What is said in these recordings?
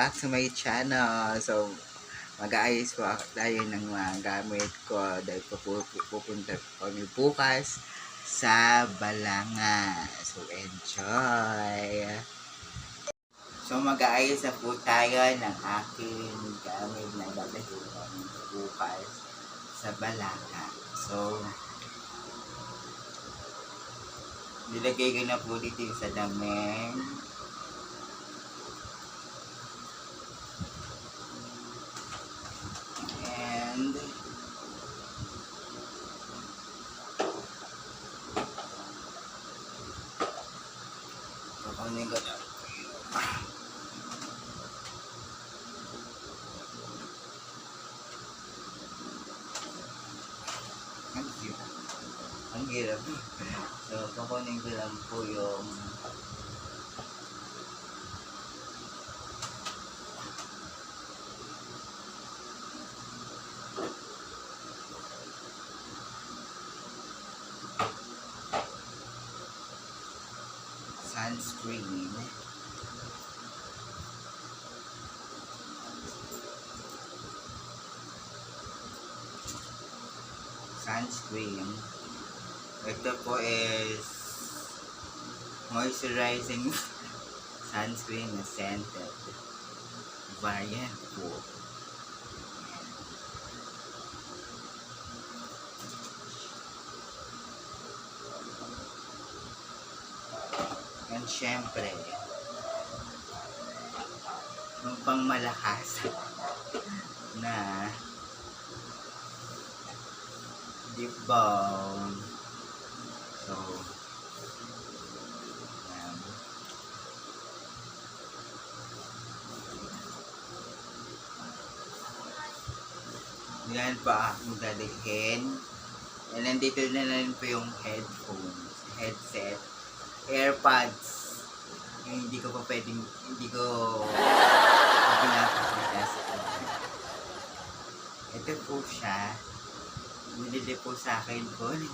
back to my channel. So, mag-aayos po tayo ng mga gamit ko dahil pupunta kami bukas sa Balanga. So, enjoy! So, mag-aayos na po tayo ng aking gamit na dadalhin bukas sa Balanga. So, nilagay ko na po dito sa damin. And kukunin ko na. Ang hirap. So, kukunin ko lang po yung sunscreen. Ito po is moisturizing sunscreen na scented variant po. And syempre, yung pang malakas na lip balm. So, yan pa akong dadalhin. And nandito na rin po yung headset, AirPods. Yung hindi ko pinapakita sa inyo. Ito po siya. Nilili po sa akin po yung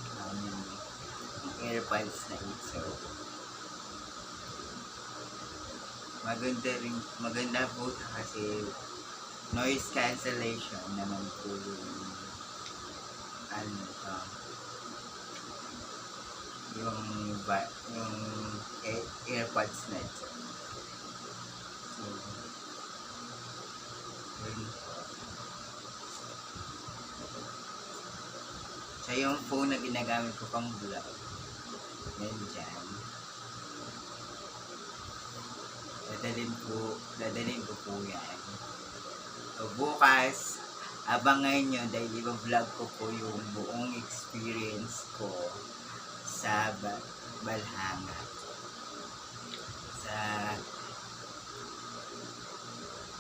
AirPods na ito. Maganda po kasi noise cancellation naman po yung AirPods na ito. So, siya yung phone na ginagamit ko pang vlog. Yan dyan. Dadalhin ko po yan. So bukas, abangan nyo dahil i-vlog ko po yung buong experience ko sa Balanga. Sa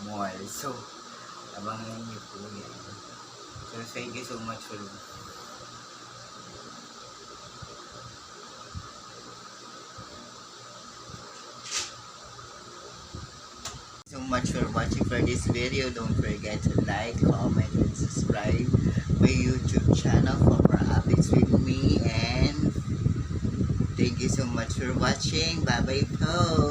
mall. So, abangan nyo po yan. So, thank you so much for watching for this video. Don't forget to like, comment, and subscribe my YouTube channel for more updates with me. And thank you so much for watching. Bye bye po.